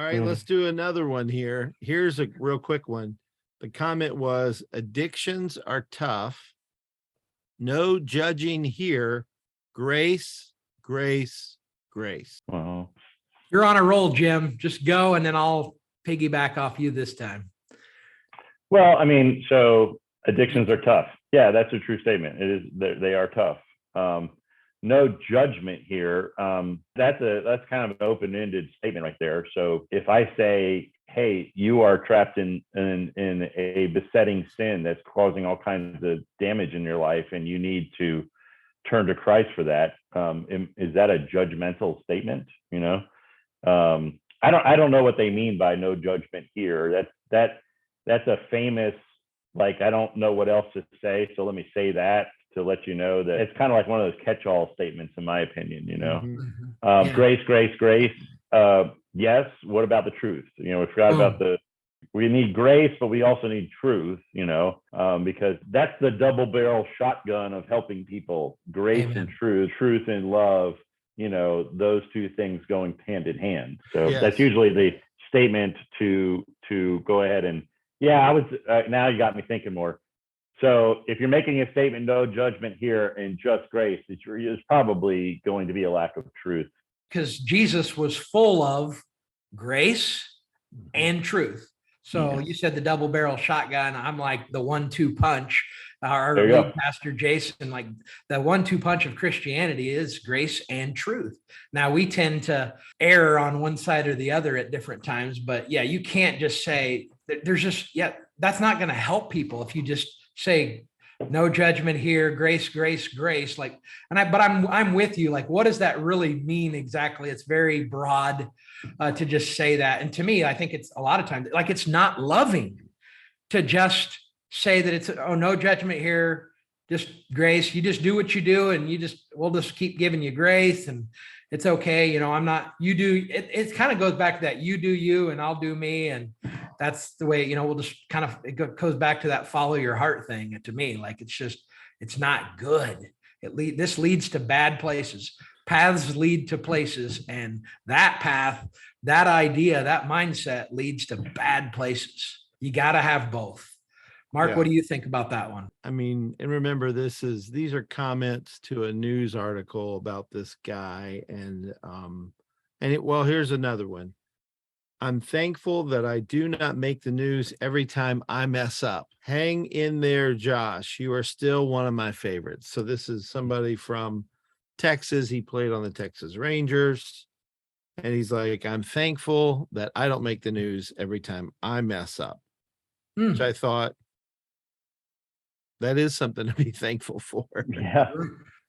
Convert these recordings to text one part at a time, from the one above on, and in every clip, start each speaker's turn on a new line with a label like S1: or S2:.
S1: right, let's do another one here. Here's a real quick one. The comment was, addictions are tough. No judging here. Grace, grace, grace.
S2: Wow.
S3: You're on a roll, Jim. Just go, and then I'll piggyback off you this time.
S2: Well, I mean, so addictions are tough. Yeah, that's a true statement. It is. They are tough. No judgment here. That's kind of an open-ended statement right there. So if I say, hey, you are trapped in a besetting sin that's causing all kinds of damage in your life, and you need to turn to Christ for that, is that a judgmental statement? You know, I don't know what they mean by no judgment here. That's a famous, like, I don't know what else to say, so let me say that to let you know that it's kind of like one of those catch-all statements, in my opinion. You know, grace, grace, grace. Yes. What about the truth? You know, we forgot about we need grace, but we also need truth, you know, because that's the double barrel shotgun of helping people. Grace and truth and love, you know, those two things going hand in hand. So that's usually the statement to go ahead and, now you got me thinking more. So if you're making a statement, no judgment here and just grace, it's probably going to be a lack of truth.
S3: Because Jesus was full of grace and truth. So you said the double barrel shotgun. I'm like the 1-2 punch. Our lead pastor Jason, like the 1-2 punch of Christianity is grace and truth. Now we tend to err on one side or the other at different times, but you can't just say there's just, that's not going to help people if you just say no judgment here, grace, grace, grace. Like, but I'm with you. Like, what does that really mean exactly? It's very broad to just say that. And to me, I think it's a lot of times, like, it's not loving to just say that it's, no judgment here, just grace. You just do what you do, and we'll just keep giving you grace, and it's okay. You know, I'm not, you do, it kind of goes back to that, you do you and I'll do me. And that's the way, you know, we'll just kind of, it goes back to that follow your heart thing. And to me, like, it's not good. This leads to bad places. Paths lead to places, and that path, that idea, that mindset leads to bad places. You got to have both. Mark, what do you think about that one?
S1: I mean, and remember, these are comments to a news article about this guy. And here's another one. I'm thankful that I do not make the news every time I mess up. Hang in there, Josh. You are still one of my favorites. So this is somebody from Texas. He played on the Texas Rangers. And he's like, I'm thankful that I don't make the news every time I mess up. Which I thought, that is something to be thankful for.
S2: Yeah.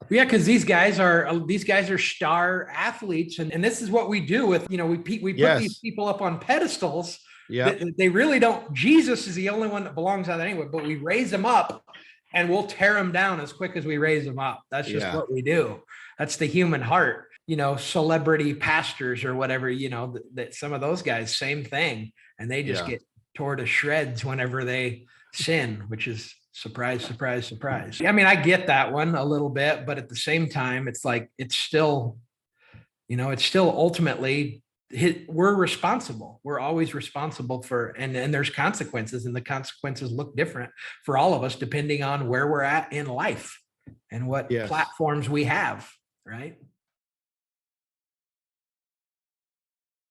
S3: Yeah, because these guys are star athletes, and this is what we do with, you know, we put these people up on pedestals. Yeah, they really don't. Jesus is the only one that belongs on that anyway, but we raise them up, and we'll tear them down as quick as we raise them up. That's just what we do. That's the human heart. You know, celebrity pastors or whatever. You know, that some of those guys, same thing, and they just get tore to shreds whenever they sin, which is. Surprise, surprise, surprise. I mean, I get that one a little bit, but at the same time, it's like, it's still ultimately, we're responsible. We're always responsible for, and there's consequences, and the consequences look different for all of us, depending on where we're at in life and what platforms we have. Right.